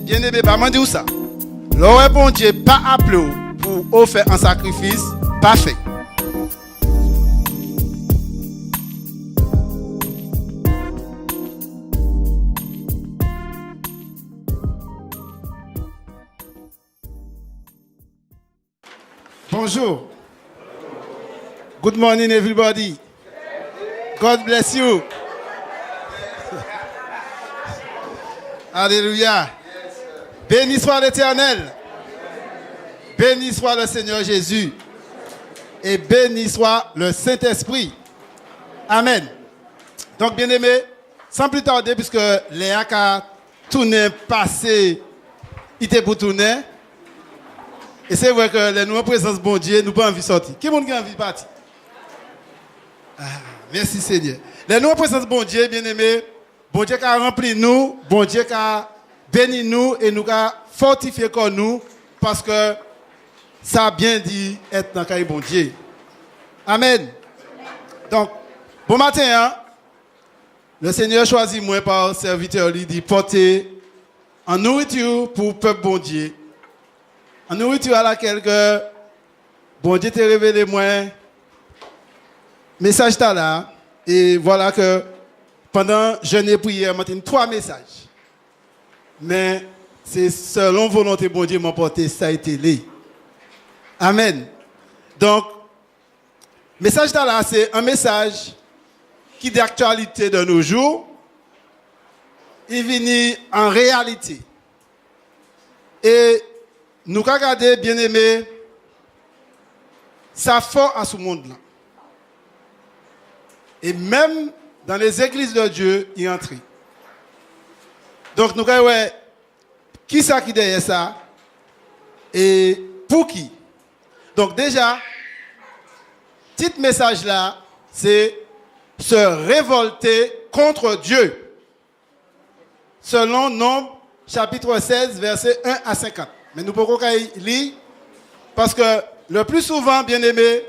bien aimé, pas m'en dire ça. Le bon Dieu pas appelé pour offrir un sacrifice, pas fait. Bonjour. Good morning, everybody. God bless you. Alléluia. Béni soit l'Éternel. Béni soit le Seigneur Jésus. Et béni soit le Saint-Esprit. Amen. Donc, bien aimé, sans plus tarder, puisque Léa a tourné, passé, il était pour tourner. Et c'est vrai que les nouvelles présences bon Dieu, nous pas envie de sortir. Qui a envie de partir? Merci Seigneur. Les nouvelles présences bon Dieu, bien aimé, bon Dieu qui a rempli nous, bon Dieu qui a béni nous et nous a fortifié comme nous, parce que ça a bien dit être dans le bon Dieu. Amen. Donc, bon matin, hein? Le Seigneur choisit moi par serviteur, lui dit porter en nourriture pour le peuple bon Dieu. En nourriture à laquelle que bon Dieu t'a révélé moi message là et voilà que pendant jeûne et prière matin 3 messages. Mais c'est selon volonté bon Dieu m'a porté ça a été là. Amen. Donc message là c'est un message qui d'actualité de nos jours. Il vient en réalité. Et nous regardons, bien aimé, ça fort à ce monde-là. Et même dans les églises de Dieu, il entre. Donc nous regardons, qui ça qui derrière ça? Et pour qui? Donc déjà, petit message là, c'est se révolter contre Dieu. Selon Nombre, chapitre 16, versets 1 à 50. Mais nous pouvons lire parce que le plus souvent, bien aimé,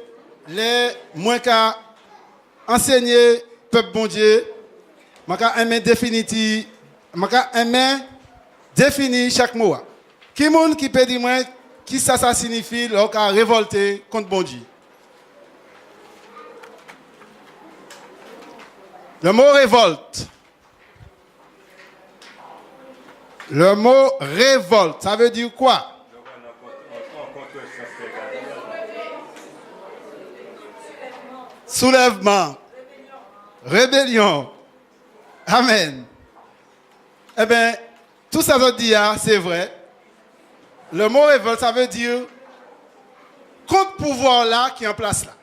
les moins qu'à enseigner peuple bon Dieu, m'a aimer définitif, m'a aimer définir chaque mot. Qui monde qui peut dire moi qui ça signifie lorsqu'à révolter contre bon Dieu? Le mot révolte. Le mot révolte, ça veut dire quoi? Soulèvement. Rébellion. Amen. Eh bien, tout ça veut dire, c'est vrai. Le mot révolte, ça veut dire contre pouvoir là qui est en place là.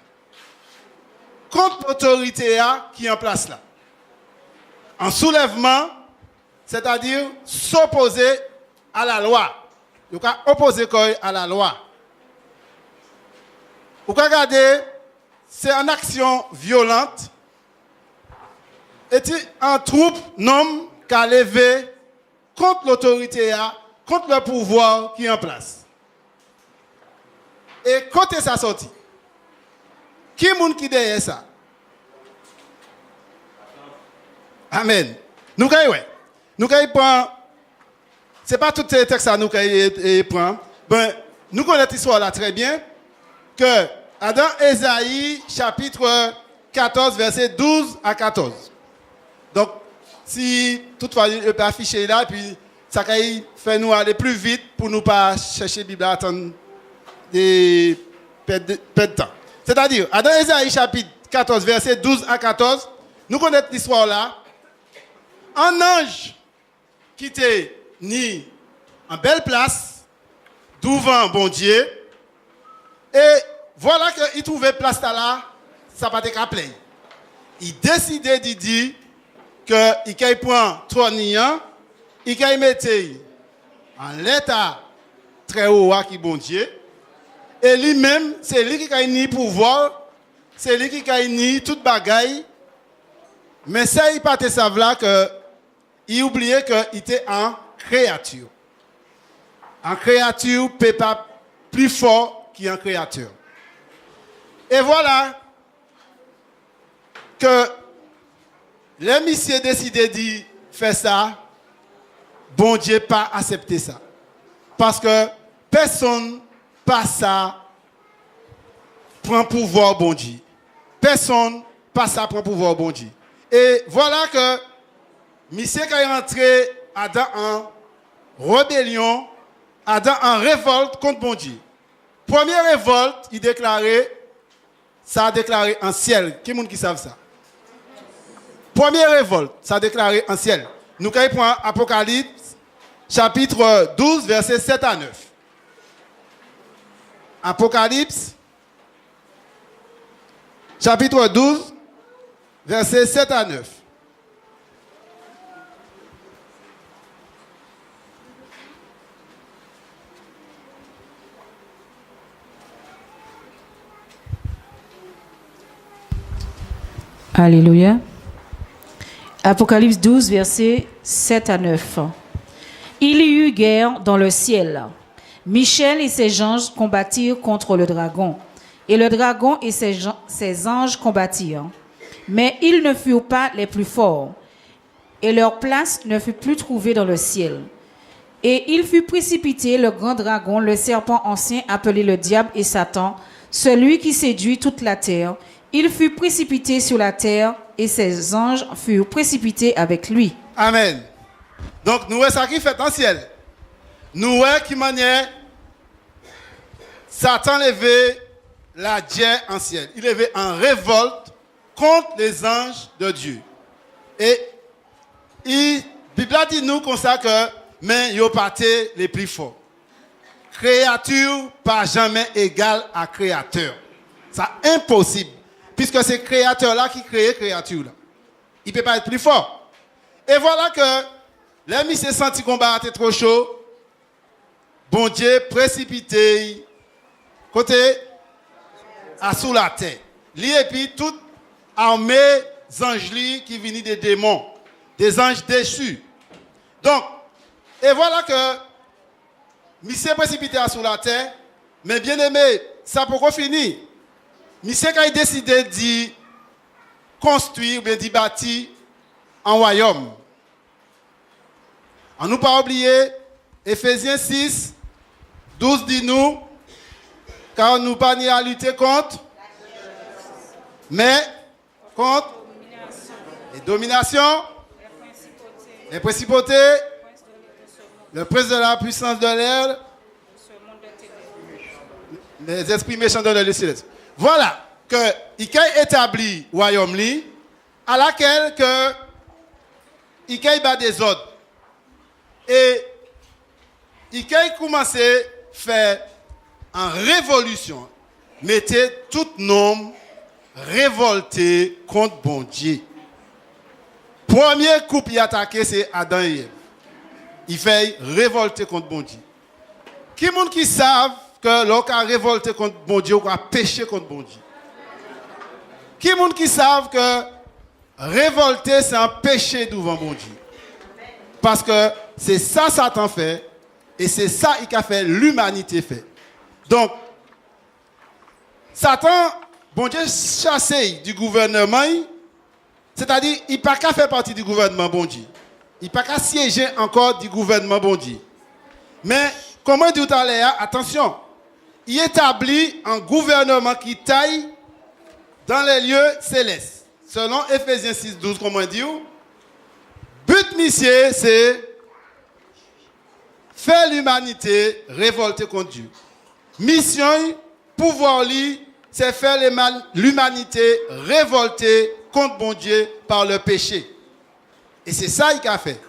Contre l'autorité là qui est en place là. En soulèvement, c'est-à-dire s'opposer à la loi. Vous pouvez opposer à la loi. Vous pouvez regarder, c'est une action violente. Et un troupe, nom, qui a levé contre l'autorité, contre le pouvoir qui est en place. Et côté ça sorti. Qui est qui derrière ça? Amen. Nous voyons. Nous prenons, ce n'est pas tout les textes à nous prenons. Ben, nous connaissons l'histoire là très bien, que dans Ésaïe, chapitre 14, verset 12 à 14. Donc, si toutefois, il peut afficher là, puis ça fait nous aller plus vite pour nous pas chercher la Bible à attendre des perdre de temps. C'est-à-dire, dans Ésaïe, chapitre 14, verset 12 à 14, nous connaissons l'histoire là. Un ange qui était ni en belle place, devant bon Dieu, et voilà qu'il trouvait place là, ça n'a pas été plein. Il décidait de dire qu'il prend trône, il mettre en l'état très haut qui bon Dieu, et lui-même, c'est lui qui a ni pouvoir, c'est lui qui a ni toute bagaille, mais ça, il ne savait pas que il oubliait qu'il était en créature. En créature, peut pas plus fort qu'en créature. Et voilà que les messieurs décidé de faire ça. bon Dieu pas accepté ça. Parce que personne pas ça prend pouvoir bon Dieu. Personne pas ça prend pouvoir bon Dieu. Et voilà que monsieur qui est rentré Adam en rébellion, Adam en révolte contre bon Dieu. Première révolte, il déclarait, ça a déclaré en ciel. Qui est-ce qui savent ça? Première révolte, ça a déclaré en ciel. Nous prenons Apocalypse, chapitre 12, versets 7 à 9. Apocalypse, chapitre 12, versets 7 à 9. Alléluia. Apocalypse 12, versets 7 à 9. Il y eut guerre dans le ciel. Michel et ses anges combattirent contre le dragon. Et le dragon et ses anges combattirent. Mais ils ne furent pas les plus forts. Et leur place ne fut plus trouvée dans le ciel. Et il fut précipité, le grand dragon, le serpent ancien appelé le diable et Satan, celui qui séduit toute la terre. Il fut précipité sur la terre et ses anges furent précipités avec lui. Amen. Donc, nous voyons ça qui fait en ciel. Nous voyons qui manière Satan levé la dière en ciel. Il levé en révolte contre les anges de Dieu. Et la Bible dit nous comme ça que mais yo parté les plus forts. Créature pas jamais égale à créateur. C'est impossible. Puisque c'est créateur-là qui crée créature-là. Il ne peut pas être plus fort. Et voilà que l'ami s'est senti combat était trop chaud. Bon Dieu précipité côté à sous la terre. Lui et puis toute armée d'anges qui viennent des démons, des anges déchus. Donc, et voilà que monsieur précipité à sous la terre, mais bien aimé, ça pourquoi finir? Monsieur qui a décidé de construire ou bien de bâtir un royaume. On ne pas oublier, Éphésiens 6, 12 dit nous, car nous pas ni à lutter contre, mais contre les dominations, les principautés, le prince de la puissance de l'air, les esprits méchants de le céleste. Voilà que il a établi royaume à laquelle que il a bat des ordres et il a commencé à faire en révolution, mettez tout nom révolté contre bon Dieu. Premier couple il a attaqué c'est Adam et Ève. Il fait révolter contre bon Dieu. Qui monde qui savent que l'on a révolté contre bon Dieu ou a péché contre bon Dieu? Qui est monde qui savent que révolter c'est un péché devant bon Dieu? Parce que c'est ça Satan fait et c'est ça qu'il a fait l'humanité fait. Donc Satan, bon Dieu chassé du gouvernement, c'est-à-dire il n'a pas qu'à faire partie du gouvernement bon Dieu. Il n'a pas qu'à siéger encore du gouvernement bon Dieu. Mais comment dit tout à l'heure, attention, il établit un gouvernement qui taille dans les lieux célestes. Selon Éphésiens 6, 12, comment dit, but monsieur, c'est faire l'humanité révolter contre Dieu. Mission, pouvoir c'est faire l'humanité révolter contre bon Dieu par le péché. Et c'est ça qu'il a fait.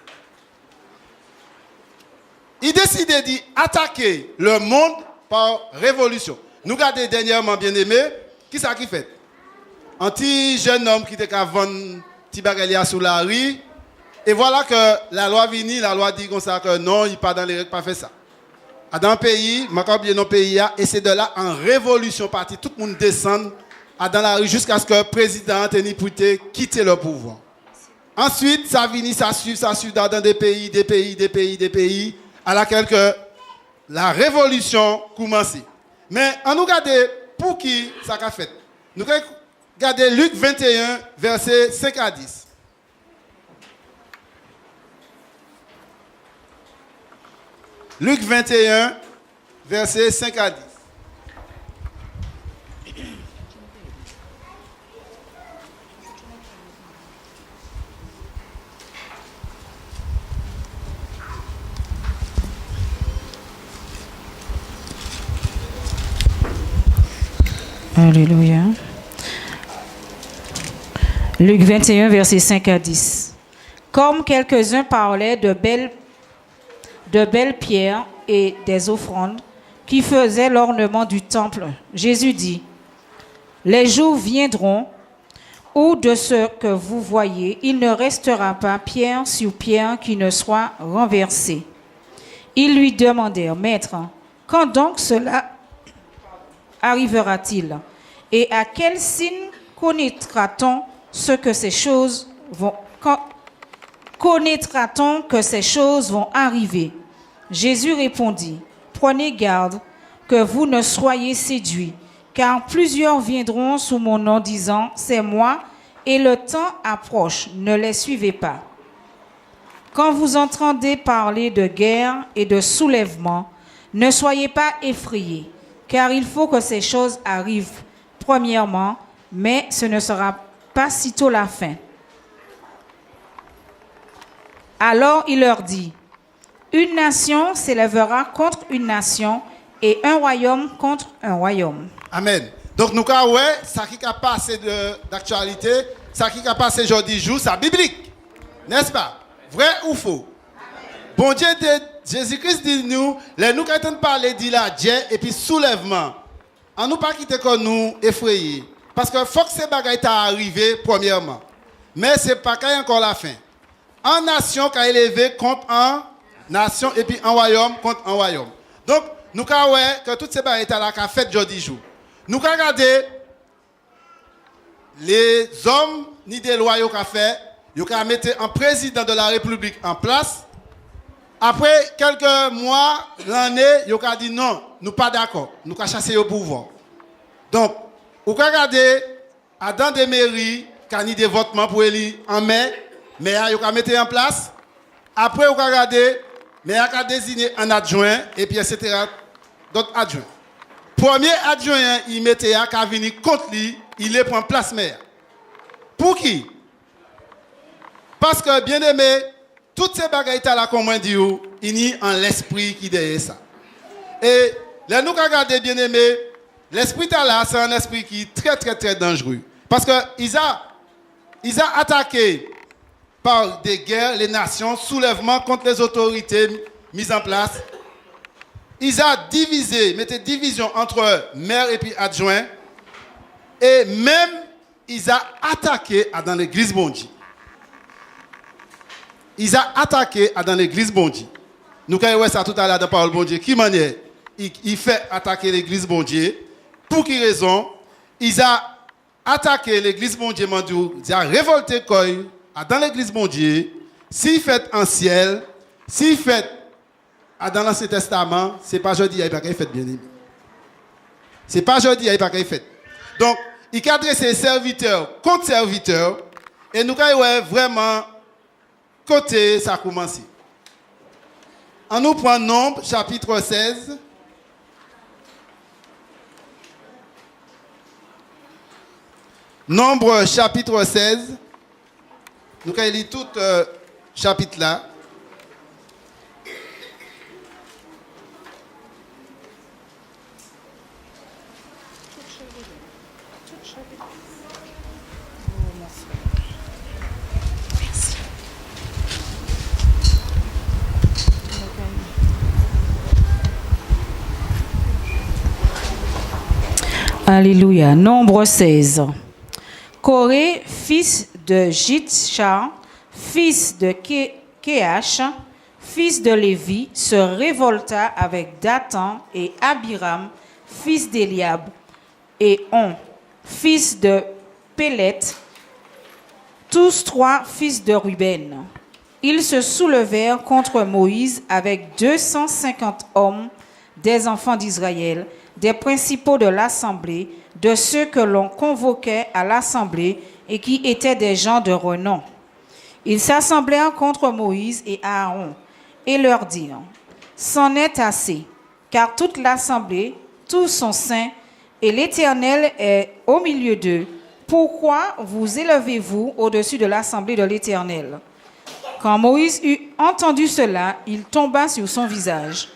Il décide d'attaquer le monde par révolution. Nous regardons dernièrement, bien aimé, qui ça qui fait? Un petit jeune homme qui était qu'à vendre petit bagalia sous la rue. Et voilà que la loi vient, la loi dit comme ça que non, il n'est pas dans les règles, pas fait ça. Dans le pays, je vais oublier nos pays, et c'est de là en révolution partie, tout le monde descend dans la rue jusqu'à ce que le président Anthony Pouté quitte le pouvoir. Ensuite, ça vient, ça suit dans des pays, à laquelle que la révolution commence. Mais on nous regarde pour qui ça a fait. Nous regardons Luc 21, versets 5 à 10. Luc 21, versets 5 à 10. Alléluia. Luc 21, versets 5 à 10. Comme quelques-uns parlaient de belles pierres et des offrandes qui faisaient l'ornement du temple, Jésus dit, « Les jours viendront où de ce que vous voyez, il ne restera pas pierre sur pierre qui ne soit renversée. » Ils lui demandèrent, « Maître, quand donc cela arrivera-t-il? Et à quel signe connaîtra-t-on que ces choses vont arriver? » Jésus répondit, « Prenez garde que vous ne soyez séduits, car plusieurs viendront sous mon nom disant, c'est moi, et le temps approche, ne les suivez pas. Quand vous entendez parler de guerre et de soulèvement, ne soyez pas effrayés, car il faut que ces choses arrivent premièrement, mais ce ne sera pas sitôt la fin. Alors il leur dit, une nation s'élèvera contre une nation et un royaume contre un royaume. Amen. Donc nous avons ça qui a passé d'actualité, ça qui a passé aujourd'hui jour, c'est biblique. N'est-ce pas? Vrai ou faux? Bon Dieu, Jésus-Christ dit nous, les nous qui entendons parler de la Dieu et puis soulèvement. On nous pas quitter comme nous effrayés. Parce que faut que ces bagailles arrivé premièrement. Mais c'est pas qu'il y a encore la fin. En nation qui a élevé contre en nation et puis en royaume contre un royaume. Donc nous avons que toutes ces bagailles là qu'a fait aujourd'hui jour. Nous avons regardé les hommes ni des lois qui ont fait, ils ont mis un président de la République en place. Après quelques mois, l'année, ils ont dit non, nous ne sommes pas d'accord, nous avons chassé au pouvoir. Donc, vous regardez, dans des mairies, qui ont des votements pour élire en mai, mais ils ont mis en place. Après, vous regardez, mais ils ont désigné un adjoint, et puis etc. d'autres adjoints. Premier adjoint, il mettait à venir contre lui, il est pour en place maire. Pour qui? Parce que, bien aimé, toutes ces bagailles là, comme on dit, il y a l'esprit qui est derrière ça. Et là, nous regardons, bien aimé, l'esprit là, c'est un esprit qui est très, très, très dangereux. Parce qu'ils ont attaqué par des guerres les nations, soulèvement contre les autorités mises en place. Ils ont divisé, mettez division entre maire et puis adjoint. Et même, ils ont attaqué dans l'église Bondi. Ils ont attaqué dans l'église Bondi. Nous avons vu ça tout à l'heure dans la parole Bondi. Qui manière il fait attaquer l'église Bondi? Pour quelle raison? Ils ont attaqué l'église Bondi Mandou. Ils ont révolté Koy dans l'église Bondi. S'il fait en ciel, s'il fait dans l'Ancien Testament, ce n'est pas jeudi, il n'y a pas qu'il fait bien aimé. Ce n'est pas jeudi, il n'y a pas qu'il fait. Donc, il a adressé serviteurs contre serviteurs. Et nous avons vraiment côté ça a commencé. On nous prend Nombre, chapitre 16. Nombre, chapitre 16. Nous allons lire tout chapitre là. Alléluia. Nombre 16. Coré, fils de Jitcha, fils de Kéach, fils de Lévi, se révolta avec Dathan et Abiram, fils d'Éliab, et On, fils de Pélet, tous trois fils de Ruben. Ils se soulevèrent contre Moïse avec 250 hommes des enfants d'Israël, des principaux de l'assemblée, de ceux que l'on convoquait à l'assemblée et qui étaient des gens de renom. Ils s'assemblèrent contre Moïse et Aaron et leur dirent, « c'en est assez, car toute l'assemblée, tous sont saints, et l'Éternel est au milieu d'eux. Pourquoi vous élevez-vous au-dessus de l'assemblée de l'Éternel? » Quand Moïse eut entendu cela, il tomba sur son visage.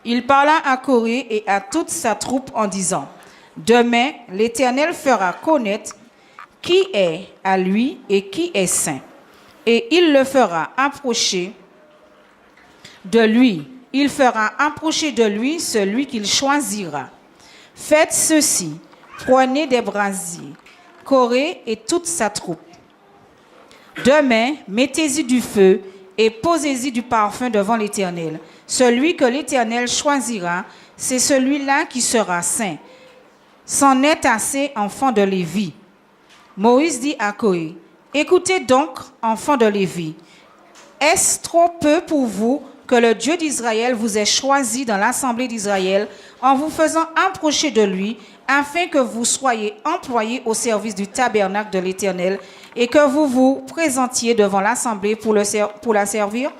Il parla à Coré et à toute sa troupe en disant, « Demain, l'Éternel fera connaître qui est à lui et qui est saint. Et il le fera approcher de lui. Il fera approcher de lui celui qu'il choisira. Faites ceci, prenez des brasiers, Coré et toute sa troupe. Demain, mettez-y du feu et posez-y du parfum devant l'Éternel. Celui que l'Éternel choisira, c'est celui-là qui sera saint. C'en est assez, enfants de Lévi. » Moïse dit à Coré, « Écoutez donc, enfants de Lévi, est-ce trop peu pour vous que le Dieu d'Israël vous ait choisi dans l'assemblée d'Israël en vous faisant approcher de lui, afin que vous soyez employés au service du tabernacle de l'Éternel et que vous vous présentiez devant l'assemblée pour la servir?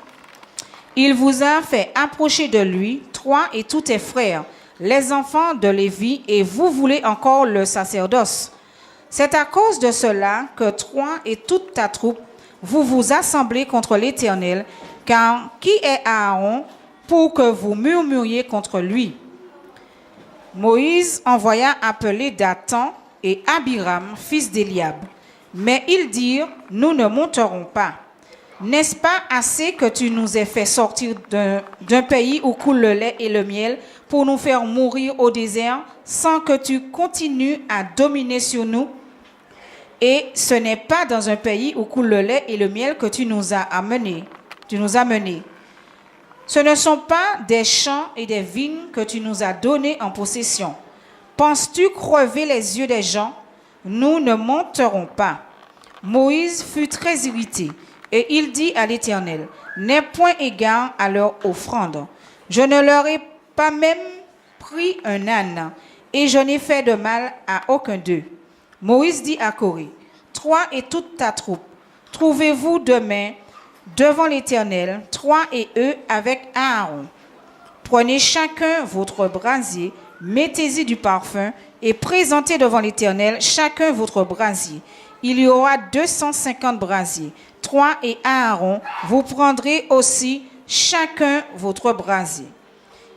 Il vous a fait approcher de lui, toi et tous tes frères, les enfants de Lévi, et vous voulez encore le sacerdoce. C'est à cause de cela que toi et toute ta troupe, vous vous assemblez contre l'Éternel, car qui est Aaron pour que vous murmuriez contre lui? » Moïse envoya appeler Dathan et Abiram, fils d'Éliab. Mais ils dirent, « Nous ne monterons pas. N'est-ce pas assez que tu nous aies fait sortir d'un pays où coule le lait et le miel pour nous faire mourir au désert sans que tu continues à dominer sur nous? Et ce n'est pas dans un pays où coule le lait et le miel que tu nous as amenés. Ce ne sont pas des champs et des vignes que tu nous as donnés en possession. Penses-tu crever les yeux des gens? Nous ne monterons pas. » Moïse fut très irrité et il dit à l'Éternel, « N'aie point égard à leur offrande. Je ne leur ai pas même pris un âne et je n'ai fait de mal à aucun d'eux. » Moïse dit à Coré, « Toi et toute ta troupe, trouvez-vous demain devant l'Éternel, toi et eux avec Aaron. Prenez chacun votre brasier, mettez-y du parfum et présentez devant l'Éternel chacun votre brasier. Il y aura 250 brasiers. Toi et Aaron, vous prendrez aussi chacun votre brasier. »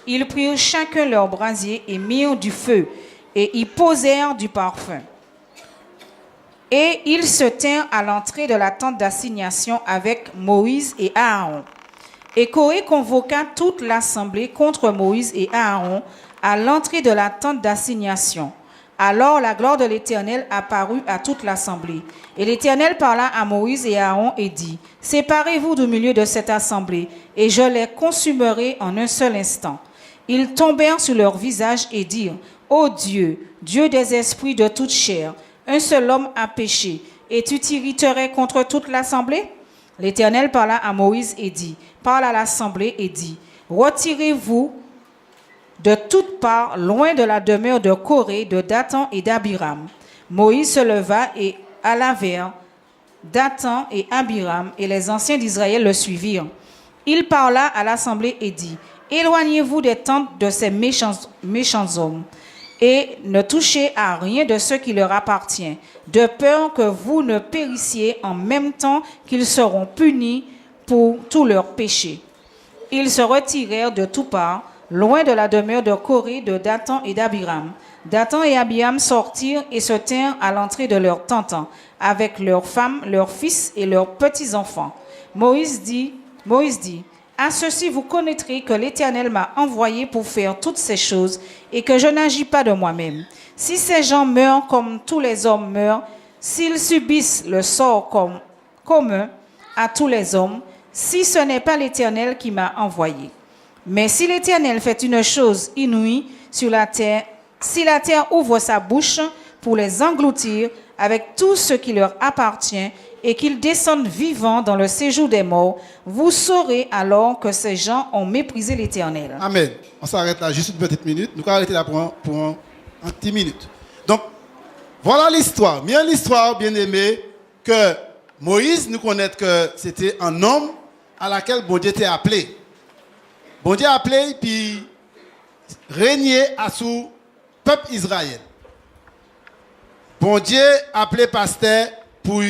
Ils prirent chacun leur brasier et mirent du feu et y posèrent du parfum. Et ils se tinrent à l'entrée de la tente d'assignation avec Moïse et Aaron. Et Coré convoqua toute l'assemblée contre Moïse et Aaron à l'entrée de la tente d'assignation. Alors la gloire de l'Éternel apparut à toute l'assemblée. Et l'Éternel parla à Moïse et à Aaron et dit, « Séparez-vous du milieu de cette assemblée, et je les consumerai en un seul instant. » Ils tombèrent sur leur visage et dirent, « Ô Dieu, Dieu des esprits de toute chair, un seul homme a péché, et tu t'irriterais contre toute l'assemblée? » L'Éternel parla à Moïse et dit, « Parle à l'assemblée et dit, retirez-vous de toutes parts, loin de la demeure de Coré, de Dathan et d'Abiram. » Moïse se leva et alla vers Dathan et Abiram, et les anciens d'Israël le suivirent. Il parla à l'assemblée et dit, « Éloignez-vous des tentes de ces méchants hommes, et ne touchez à rien de ce qui leur appartient, de peur que vous ne périssiez en même temps qu'ils seront punis pour tous leurs péchés. » Ils se retirèrent de toutes parts, loin de la demeure de Coré, de Dathan et d'Abiram. Dathan et Abiram sortirent et se tinrent à l'entrée de leur tente, avec leurs femmes, leurs fils et leurs petits-enfants. Moïse dit, « À ceci vous connaîtrez que l'Éternel m'a envoyé pour faire toutes ces choses et que je n'agis pas de moi-même. Si ces gens meurent comme tous les hommes meurent, s'ils subissent le sort commun à tous les hommes, si ce n'est pas l'Éternel qui m'a envoyé. Mais si l'Éternel fait une chose inouïe sur la terre, si la terre ouvre sa bouche pour les engloutir avec tout ce qui leur appartient et qu'ils descendent vivants dans le séjour des morts, vous saurez alors que ces gens ont méprisé l'Éternel. » Amen. On s'arrête là juste une petite minute. Nous allons arrêter là pour un petit minute. Donc, voilà l'histoire. Bien l'histoire, bien aimé, que Moïse nous connaît que c'était un homme à laquelle bon Dieu était appelé. Bon Dieu a appelé puis régner à sous peuple Israël. Bon Dieu a appelé pasteur pour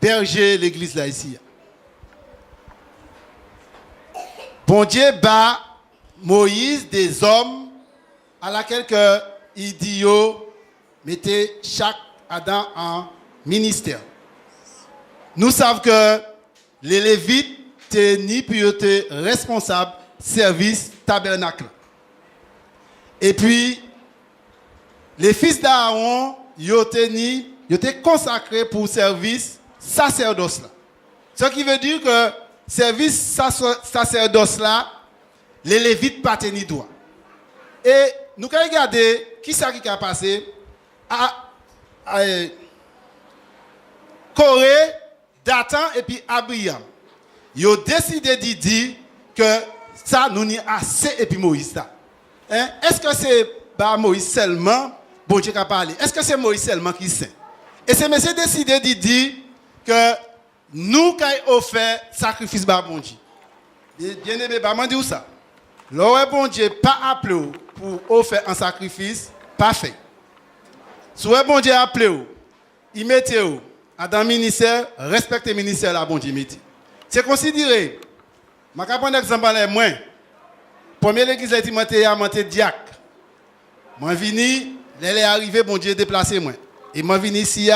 berger l'église là ici. Bon Dieu bat Moïse des hommes à laquelle que il dit yo mettez chaque Adam en ministère. Nous savons que les Lévites étaient ni puis étaient responsables service tabernacle. Et puis les fils d'Aaron ils étaient consacrés pour service sacerdoce là. Ce qui veut dire que service sacerdoce là, les Lévites pas tenu droit. Et nous allons regarder qui ça qui a passé à Corée, Dathan et puis Abraham. Ils ont décidé de dire que ça nous n'y assez et puis Moïse là. Hein? Est-ce que c'est Moïse seulement bon Dieu qui a parlé? Est-ce que c'est Moïse seulement qui sait? Et c'est monsieur décidé de dire que nous qui avons offert sacrifice par bon Dieu. Bien aimé, je dis ça. Le bon Dieu pas appelé pour offrir un sacrifice, pas fait. Si le bon Dieu appelé, il mettait dans le ministère, respectez le ministère là, bon Dieu mettez. C'est considéré. Je vais prendre un exemple à moi. Première église a monté diacre. Moi vini, elle est arrivée, bon Dieu déplacé moi. Et moi vini ici,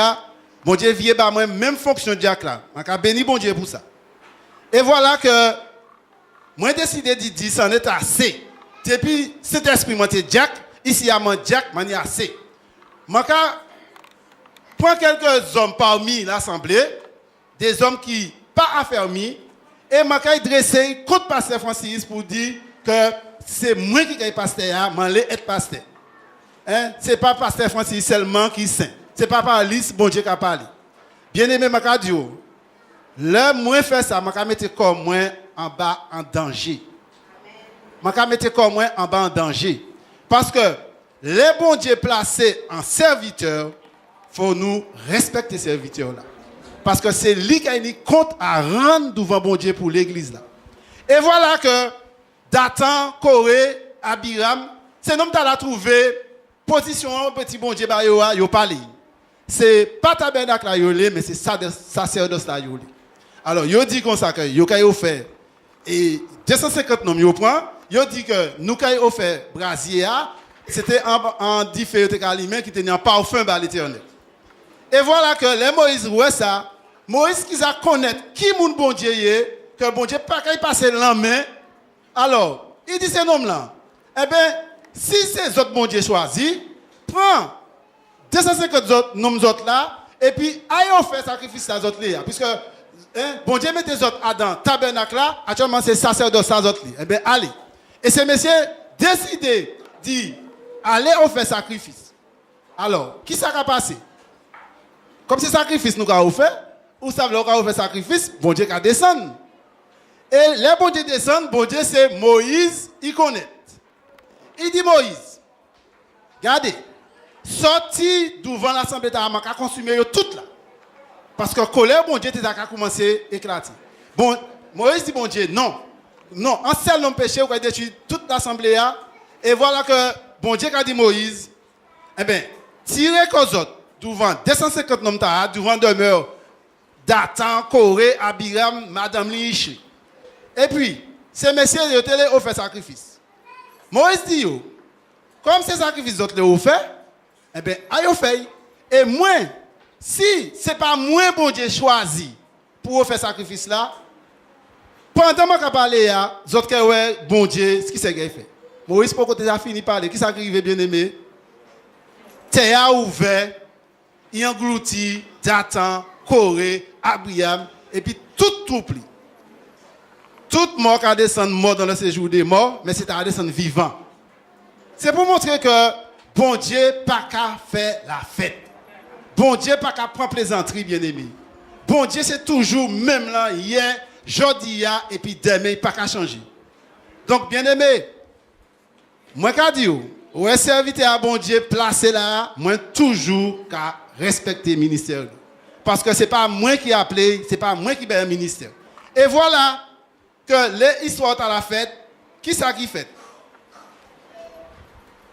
bon Dieu vient par moi même fonction diacre là. Je vais bénir bon Dieu pour ça. Et voilà que moi décidé de dire ça est assez. Depuis cet esprit monté diacre, ici à mon diacre, moi assez. Je prends quelques hommes parmi l'assemblée, des hommes qui pas affermis, et je vais dresser contre pasteur Francis pour dire que c'est moi qui suis pasteur, je vais être pasteur. Hein? Ce n'est pas pasteur Francis seulement qui saint. Ce n'est pas par liste, bon Dieu qui a parlé. Bien aimé, je dis, le moins fait ça, je vais mettre comme moi en bas en danger. Je vais mettre comme moi en bas en danger. Parce que les bons dieux placés en serviteurs, il faut nous respecter ces serviteurs-là. Parce que c'est lui qui a une compte à rendre devant bon Dieu pour l'église là. Et voilà que Dathan, Corée, Abiram, c'est nous qui avons trouvé position petit bon Dieu bah yo parlé. C'est pas tabernacle là mais c'est sacerdoce là yo. Alors yo dit comme ça que yo kay offert et 250 noms yo prend, yo dit que nous kay offert brasier c'était en différent qui tenait un parfum par l'Éternel. Et voilà que les Moïse ouais ça, Moïse qui a connaître qui moun bon Dieu est, que bon Dieu pas qu'il passer la main. Alors, il dit ces noms là. Eh bien, si ces autres bon Dieu choisis, prends 250 autres noms autres là et puis aille faire sacrifice à autres là puisque bon Dieu met des autres dans tabernacle là, actuellement c'est sacerdoce aux autres là. Eh bien, allez. Et ces messieurs décidé dit allez offrir sacrifice. Alors, qui ça va passer? Comme c'est sacrifice nous avons fait, ou ça veut faire sacrifice, bon Dieu va descendre. Et les bon Dieu descendent, bon Dieu c'est Moïse, il connaît. Il dit Moïse, regardez, sorti devant l'assemblée d'Amaka, consumer tout là. Parce que colère, bon Dieu, a commencé à éclater. Bon, Moïse dit bon Dieu, non. Non, un seul homme péché, vous avez détruit toute l'assemblée. Et voilà que bon Dieu a dit Moïse, eh bien, tirez qu'aux autres, devant 250 noms devant demeure Dathan, Corée, Abiram, Madame Lichi. Et puis, ces messieurs, ils ont offert sacrifice. Moïse dit, comme ces sacrifices d'autres ont fait, eh bien, ils ont fait. Et moi, si ce n'est pas moi, bon Dieu, choisi pour faire sacrifice là, pendant que je parle, les autres, bon Dieu, ce qui s'est fait. Moïse, pour que tu aies fini de parler, qui s'est arrivé, bien aimé? Terre ouvert, il engloutit Dathan, Corée, Abraham, et puis tout troupe. Tout mort qui a descendu mort dans le séjour des morts, mais c'est à descendre vivant. C'est pour montrer que bon Dieu pas qu'à faire la fête. Bon Dieu pas qu'à prendre plaisanterie, bien aimé. Bon Dieu c'est toujours même là, hier, aujourd'hui, et puis demain, pas qu'à changer. Donc, bien aimé, moi qu'à dire, ouais, serviteur à bon Dieu placé là, moi toujours qu'à respecter le ministère. Parce que ce n'est pas moi qui ai appelé, ce n'est pas moi qui ai un ministère. Et voilà que les histoires à la fête, qui ça qui fait?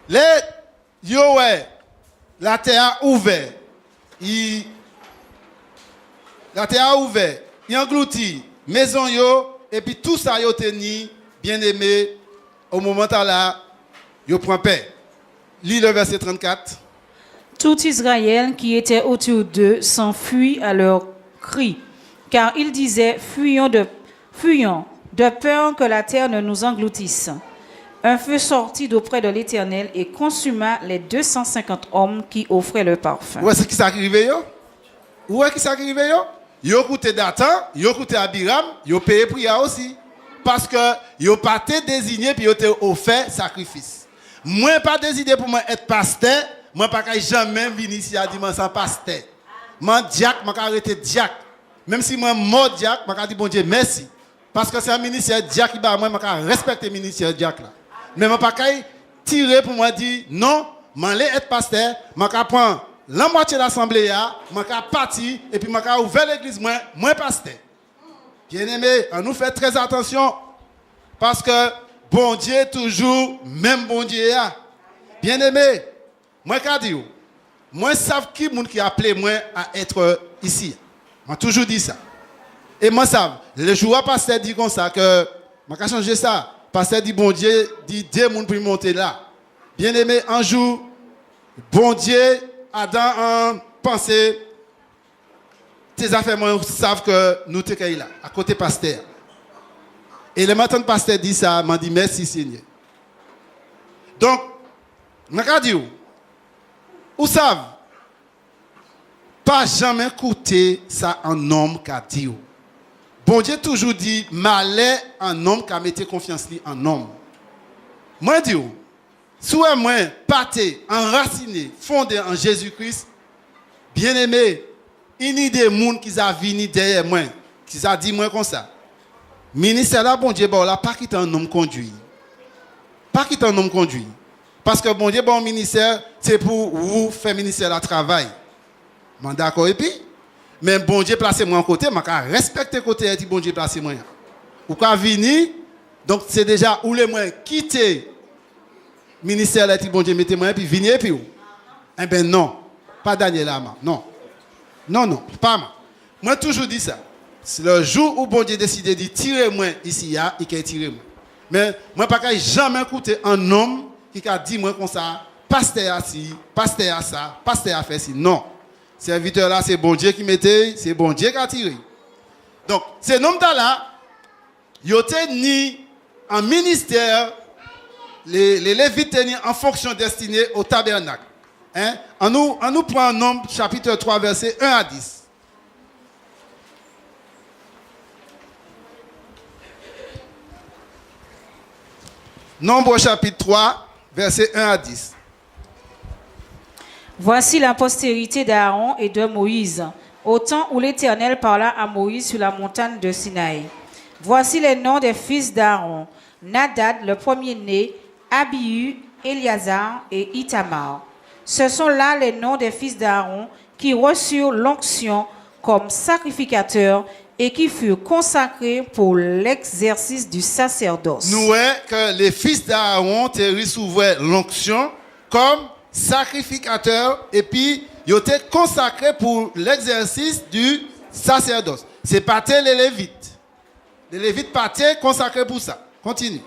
Les yo ouais, la terre ouverte. La terre ouverte, il engloutit maison yo et puis tout ça yo tenu bien aimé au moment là, yo prend paix. Lis le verset 34. Tout Israël qui était autour d'eux s'enfuit à leur cri, car ils disaient fuyons, de peur que la terre ne nous engloutisse. Un feu sortit d'auprès de l'Éternel et consuma les 250 hommes qui offraient le parfum. Où est-ce qui s'est arrivé yo? Où est-ce qui s'est arrivé yo? Yo coûté Dathan, yo coûté Abiram, yo payé prière aussi. Parce que yo pas été désigné puis yo été offert sacrifice. Moi pas décidé pour moi être pasteur, moi pas jamais venir ici à dire moi sans pasteur. Moi diacre, moi arrêter diacre. Même si moi mort diacre, moi dire bon Dieu merci. Parce que c'est un ministère diacre qui ba moi respecter le ministère diacre là. Mais moi pas tirer pour moi dire non, moi aller être pasteur, moi prendre la moitié de l'assemblée, je suis parti et puis je suis ouvert l'église, moi pasteur. Bien aimé, on nous fait très attention parce que bon Dieu toujours, même bon Dieu. Bien aimé, moi je dis, moi je sais qui a appelé moi à être ici. Je toujours dit ça. Et moi je sais, le jour où le pasteur dit comme ça, que je vais changer ça. Le pasteur dit bon Dieu, dit deux personnes pour monter là. Bien aimé, un jour, bon Dieu, Adam en pensée, tes affaires, moi, savent que nous sommes là, à côté pasteur. Et le matin, le pasteur dit ça, m'a dit merci Seigneur. Donc, je vais dire, vous savez, pas jamais écouter ça un homme qui a dit. Bon Dieu toujours dit, malheur un homme qui a mis confiance en homme. Moi, je dis, soit moi, pâté, enraciné, fondé en Jésus-Christ, bien aimé, il y a des gens qui sont venus derrière moi, qui ont dit moi comme ça. Ministère là, bon Dieu, là, pas quitter un homme conduit. Pas quitter un homme conduit. Parce que bon Dieu, bon ministère, c'est pour vous faire ministère à travail. D'accord, et puis, mais bon Dieu, placez-moi en côté, je respecte côté, et bon Dieu, placez-moi. Ou quand venir, donc c'est déjà où les moyens quitter. Ministère là, bon Dieu, mettez-moi, puis venez, puis où? Eh bien non, pas Daniel Ama, non. Non, pas moi. Moi, toujours dit ça. C'est le jour où bon Dieu décide de tirer moi ici, il peut tirer moi. Mais moi, pas jamais écouter un homme qui a dit moi comme ça, pasteur assis, pasteur à ça, pasteur à faire ci. Non. Serviteur là, c'est bon Dieu qui mettait, c'est bon Dieu qui a tiré. Donc, ces hommes-là, ils étaient ni en ministère, les Lévites tenaient en fonction destinée au tabernacle. Hein? On nous prend Nombre chapitre 3, verset 1 à 10. Nombre chapitre 3, verset 1 à 10. Voici la postérité d'Aaron et de Moïse, au temps où l'Éternel parla à Moïse sur la montagne de Sinaï. Voici les noms des fils d'Aaron: Nadab, le premier-né, Abihu, Éliazar et Ithamar. Ce sont là les noms des fils d'Aaron qui reçurent l'onction comme sacrificateurs et qui furent consacrés pour l'exercice du sacerdoce. Nous voyons que les fils d'Aaron recevaient l'onction comme sacrificateurs et puis ils étaient consacrés pour l'exercice du sacerdoce. C'est pas les Lévites. Les Lévites partaient consacrés pour ça. Continue.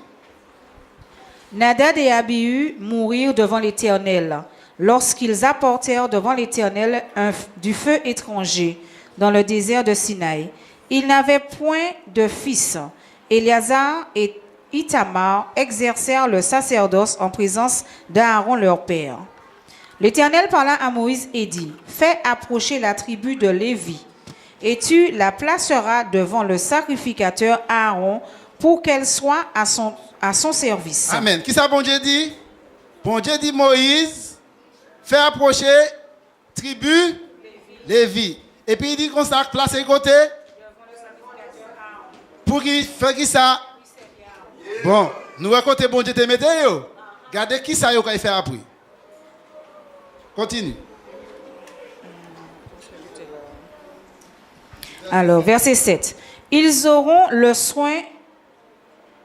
Nadab et Abihu moururent devant l'Éternel lorsqu'ils apportèrent devant l'Éternel du feu étranger dans le désert de Sinaï. Ils n'avaient point de fils. Éliazar et Ithamar exercèrent le sacerdoce en présence d'Aaron leur père. L'Éternel parla à Moïse et dit: fais approcher la tribu de Lévi, et tu la placeras devant le sacrificateur Aaron pour qu'elle soit à son service. Amen. Qui ça bon Dieu dit? Bon Dieu dit Moïse, fais approcher tribu Lévi. Et puis il dit qu'on s'est placé côté pour qu'il fasse qui ça? Bon, nous racontons bon Dieu te mette yo. Regardez qui ça yo qu'il fait après. Continue. Alors, verset 7. Ils auront le soin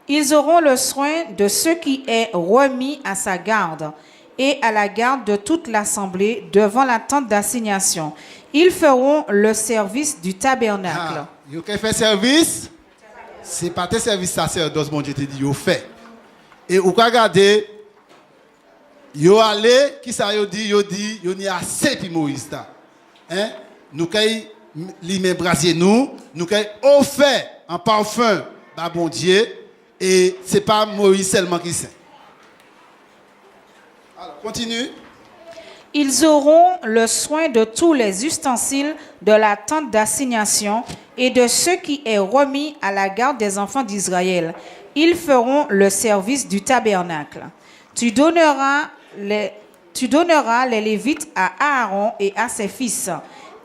Ils auront le soin de ce qui est remis à sa garde et à la garde de toute l'assemblée devant la tente d'assignation. Ils feront le service du tabernacle. Vous qui fait service, c'est pas tes services sacerdoce, mon Dieu te dit, vous fait. Et vous regardez, vous allez, qui ça vous dit, vous n'y a assez pour Moïse. Hein? Nous qui les brasier nous qui offert en parfum, bah bon Dieu, et c'est pas Moïse seulement qui sait. Alors, continue. Ils auront le soin de tous les ustensiles de la tente d'assignation et de ce qui est remis à la garde des enfants d'Israël. Ils feront le service du tabernacle. Tu donneras les Lévites à Aaron et à ses fils.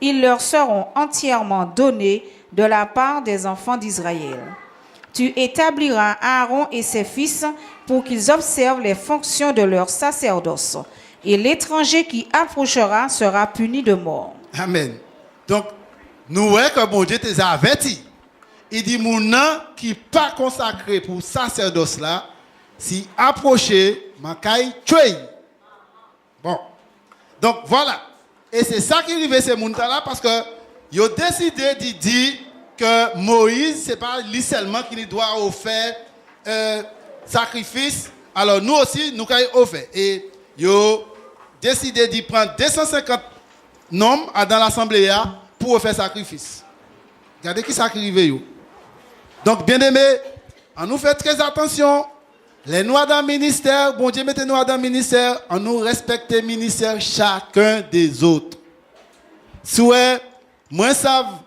Ils leur seront entièrement donnés de la part des enfants d'Israël. Tu établiras Aaron et ses fils pour qu'ils observent les fonctions de leur sacerdoce. Et l'étranger qui approchera sera puni de mort. Amen. Donc, nous voyons que bon Dieu t'a averti. Il dit, mon nom qui n'est pas consacré pour sacerdoce là, si approché, ma caille tué. Bon. Donc, voilà. Et c'est ça qui arrive ces gens là parce que ils ont décidé de dire que Moïse, ce n'est pas lui seulement qui doit offrir sacrifice. Alors, nous aussi, nous avons offert. Et ils ont décidé de prendre 250 noms dans l'assemblée pour faire sacrifice. Regardez qui ça arrive. Donc, bien aimé, on nous fait très attention. Les noirs dans le ministère, bon Dieu, mettez-nous dans le ministère, on nous respecte le ministère chacun des autres. Souhait, moi, savent,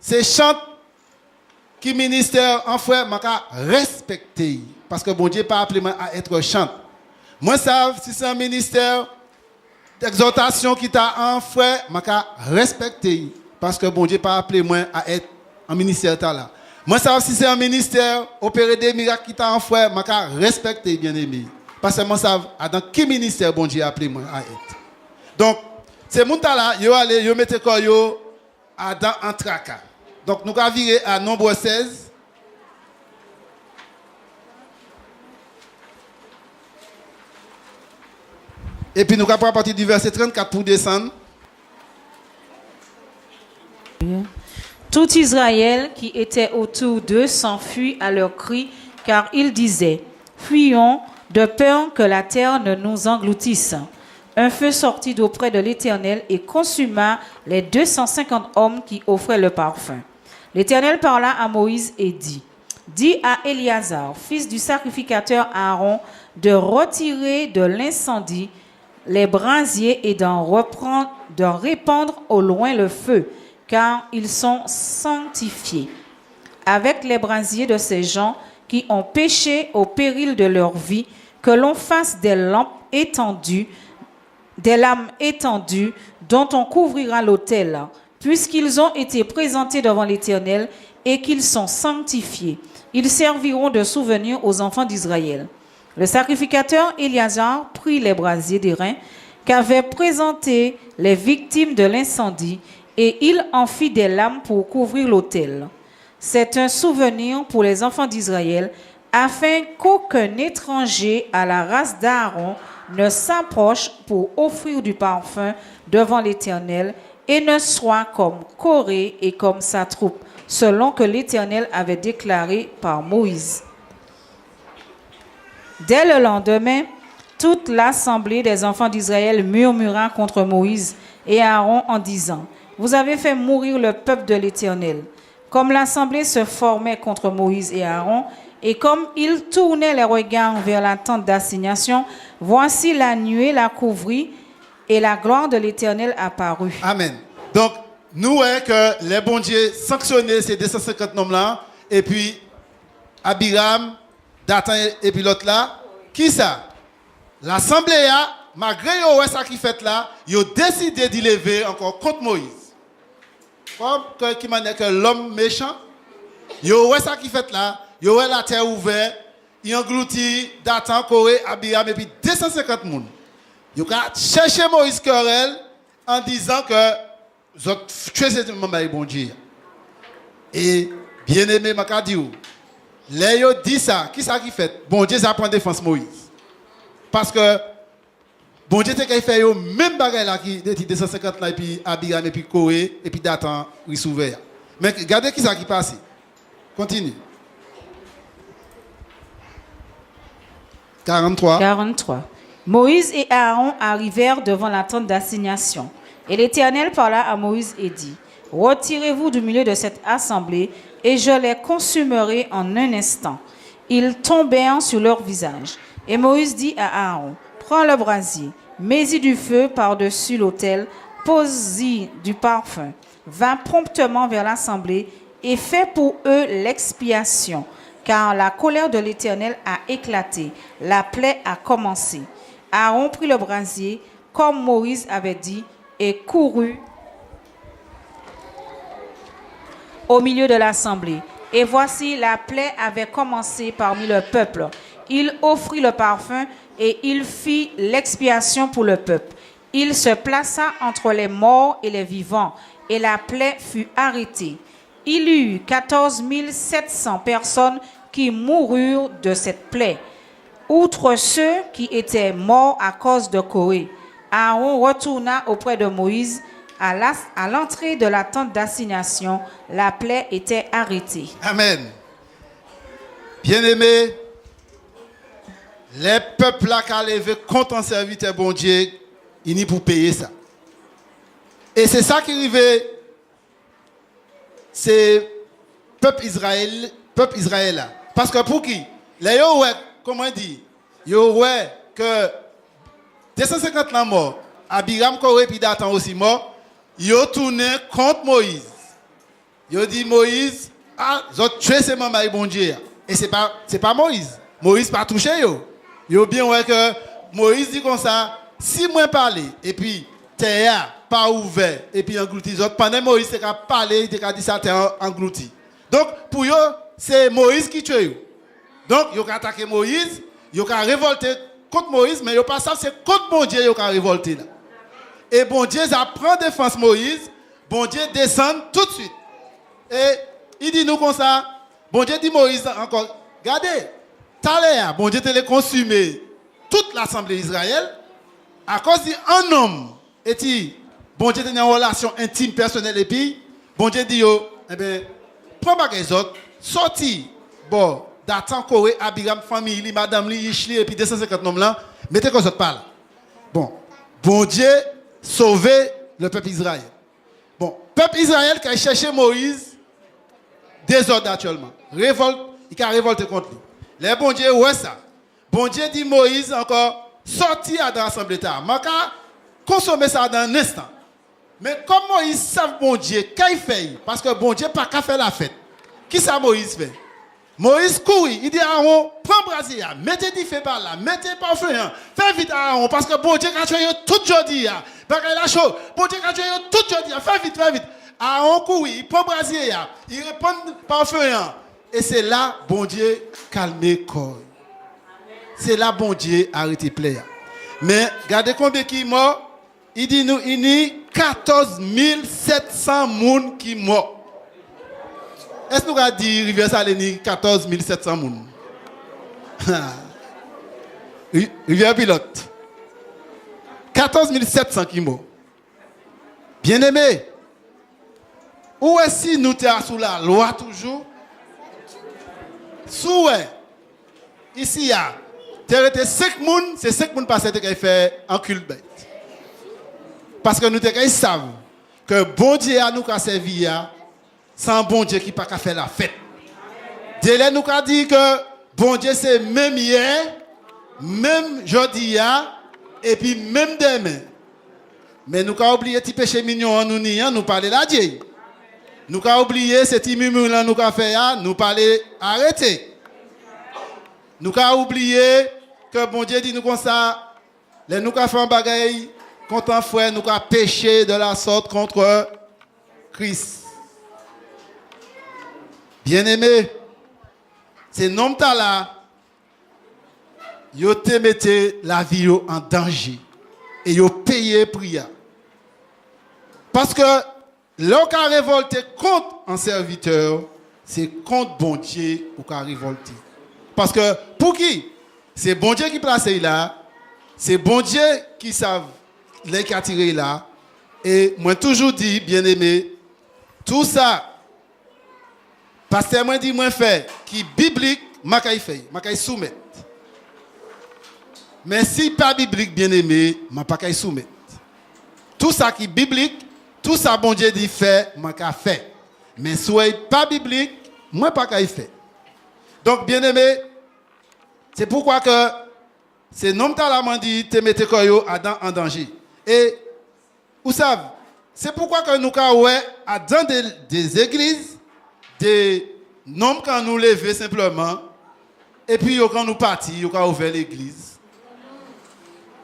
c'est chante qui ministère en frère, je respecter. Parce que bon Dieu n'a pas appelé moi à être chante. Moi, savent, si c'est un ministère d'exhortation qui t'a en frère, je respecter. Parce que bon Dieu n'a pas appelé moi à être un ministère là. Moi, ça si c'est un ministère, opérer des miracles qui t'a en frère, je respecter bien aimé. Parce que moi, ça dans quel ministère bon Dieu a appelé moi à être. Donc, ces gens là, ils allez, ils mettent quoi yo dans un tracas. Donc, nous allons virer à nombre 16. Et puis, nous allons prendre à partir du verset 34 pour descendre. Tout Israël qui était autour d'eux s'enfuit à leur cri, car ils disaient, « Fuyons de peur que la terre ne nous engloutisse. » Un feu sortit d'auprès de l'Éternel et consuma les 250 hommes qui offraient le parfum. L'Éternel parla à Moïse et dit, « Dis à Éliazar, fils du sacrificateur Aaron, de retirer de l'incendie les brasiers et d'en répandre au loin le feu, car ils sont sanctifiés. Avec les brasiers de ces gens qui ont péché au péril de leur vie, que l'on fasse des lampes étendues, dont on couvrira l'autel, puisqu'ils ont été présentés devant l'Éternel et qu'ils sont sanctifiés. Ils serviront de souvenir aux enfants d'Israël. Le sacrificateur Éliazar prit les brasiers d'airain qu'avaient présentés les victimes de l'incendie et il en fit des lampes pour couvrir l'autel. C'est un souvenir pour les enfants d'Israël, afin qu'aucun étranger à la race d'Aaron ne s'approche pour offrir du parfum devant l'Éternel et ne soit comme Corée et comme sa troupe, selon que l'Éternel avait déclaré par Moïse. Dès le lendemain, toute l'assemblée des enfants d'Israël murmura contre Moïse et Aaron en disant, « Vous avez fait mourir le peuple de l'Éternel. » Comme l'assemblée se formait contre Moïse et Aaron, et comme ils tournaient les regards vers la tente d'assignation, voici la nuée la couvrit et la gloire de l'Éternel apparut. Amen. Donc, nous voyons que les bons dieux sanctionnaient ces 250 noms-là, et puis Abiram, Dathan et puis l'autre là, qui ça? L'assemblée, malgré ça qui fait là, ils ont décidé d'y lever encore contre Moïse. Comme qui m'a dit que l'homme méchant, ils ont ça qui fait là, ils ont la terre ouverte, ils ont englouti Dathan, Corée, Abiram et puis 250 personnes. Ils ont cherché Moïse querelle en disant que vous avez tué ce bon Dieu. Et bien aimé, je dis, Léo dit ça, qui ça qui fait? Bon Dieu, ça prend défense Moïse. Parce que, bon Dieu, c'est qu'il fait le même bagage là, qui est 250 là, et puis Abiram, et puis Corée, et puis Dathan, il s'ouvre. Mais regardez qui ça qui passe. Continue. 43. 43. Moïse et Aaron arrivèrent devant la tente d'assignation. Et l'Éternel parla à Moïse et dit, « Retirez-vous du milieu de cette assemblée, et je les consumerai en un instant. » Ils tombèrent sur leur visage. Et Moïse dit à Aaron, « Prends le brasier, mets-y du feu par-dessus l'autel, pose-y du parfum. Va promptement vers l'assemblée et fais pour eux l'expiation. » Car la colère de l'Éternel a éclaté, la plaie a commencé. Aaron prit le brasier, comme Moïse avait dit, et courut au milieu de l'assemblée. Et voici, la plaie avait commencé parmi le peuple. Il offrit le parfum et il fit l'expiation pour le peuple. Il se plaça entre les morts et les vivants, et la plaie fut arrêtée. Il y eut 14 700 personnes qui moururent de cette plaie, outre ceux qui étaient morts à cause de Corée. Aaron retourna auprès de Moïse. À l'entrée de la tente d'assignation, la plaie était arrêtée. Amen. Bien-aimés, les peuples là qui ont levé contre un serviteur bon Dieu, ils n'y pour payer ça. Et c'est ça qui arrivait. C'est peuple Israël là. Parce que pour qui? Les ouais, comment on dit? Ouais que 250 ans morts, Abiram, Corée puis Dathan aussi mort. Yo tourné contre Moïse. Yo dit Moïse, ah, j'ai tué ces mamans bon Dieu. Et c'est pas Moïse. Moïse pas touché yo. Yo bien ouais que Moïse dit comme ça, si moi parler et puis terre pas ouvert et puis englouti autres pendant Moïse c'est qu'à parler, il a dit ça terre englouti. Donc pour yo c'est Moïse qui tue yo. Donc yo a attaqué Moïse, yo a révolté contre Moïse mais yo pas ça c'est contre bon Dieu yo a révolté là. Et bon Dieu, ça prend défense Moïse. Bon Dieu descend tout de suite. Et il dit nous comme ça. Bon Dieu dit Moïse encore. Regardez, Taléa, bon Dieu te les consumé toute l'assemblée d'Israël à cause d'un homme. Et dit, bon Dieu tenait une relation intime, personnelle. Et puis, bon Dieu dit yo, eh bien, prends pas les autres, sorti, bon, Dathan, Corée, Abiram, famille, madame, Ishli, et puis 250 hommes là, mettez qu'on autres parle. Bon Dieu, sauver le peuple Israël. Bon, peuple Israël qui a cherché Moïse, désordre actuellement. Révolte, il a révolté contre lui. Les bon Dieu, ouais ça. Bon Dieu dit Moïse encore, sorti à l'assemblée tard. Maka consommer ça dans un instant. Mais comme Moïse savent bon Dieu, qu'est-il fait? Parce que bon Dieu pas qu'à faire la fête. Qui ça Moïse fait? Moïse court, il dit à Aaron, prends brasier, mettez du feu par là, mettez parfum, fais vite à Aaron, parce que bon Dieu a tué tout aujourd'hui. Parce qu'il a chaud. Bon Dieu a tué tout aujourd'hui. Fais vite, fais vite. Aaron court, il prend brasier, il répond parfum. Et c'est là, bon Dieu, calme corps. C'est là, bon Dieu, arrête plaire. Mais, regardez combien qui est mort. Il dit nous, il y a 14 700 personnes qui sont morts. Est-ce que nous avons dit Rivière Salénie 14 700 personnes? Rivière Pilote. 14 700 qui sont morts. Bien-aimés, où est-ce que nous sommes sous la loi toujours? Sous ici, il y a 5 personnes, c'est 5 personnes passées qui ont fait un culte bête. Parce que nous savons que bon Dieu a nous servi sans bon Dieu qui n'a pas fait la fête. Dieu nous a dit que bon Dieu c'est même hier, même aujourd'hui, et puis même demain. Mais nous avons oublié petit péché mignon en nous parler la Dieu. Nous avons oublié ce petit murmure là nous avons fait, nous parler arrêter. Nous avons oublié que bon Dieu dit nous comme ça, les nous avons fait un bagaille contre un frère, nous avons péché de la sorte contre Christ. Bien-aimé, ces noms là, ils te mettaient la vie en danger et ils payé prière. Parce que l'on a révolté contre un serviteur, c'est contre bon Dieu ou qu'a révolté. Parce que pour qui? C'est bon Dieu qui place là, c'est bon Dieu qui savent les qui attiré là. Et moi toujours dit, bien aimé, tout ça, pasteur moi dit, moi fait, qui biblique, ma kay fait, ma kay soumettre. Mais si pas biblique, bien aimé, ma pas kay soumettre. Tout ça qui est biblique, tout ça bon Dieu dit fait, ma kay fait. Mais soit pas biblique, moi pas kay fait. Donc bien aimé, c'est pourquoi que c'est nom talamant dit te mettez koyo Adam en danger. Et vous savez, c'est pourquoi que nous avons dans des églises, des noms quand nous levons simplement, et puis quand nous partons, nous avons ouvert l'église.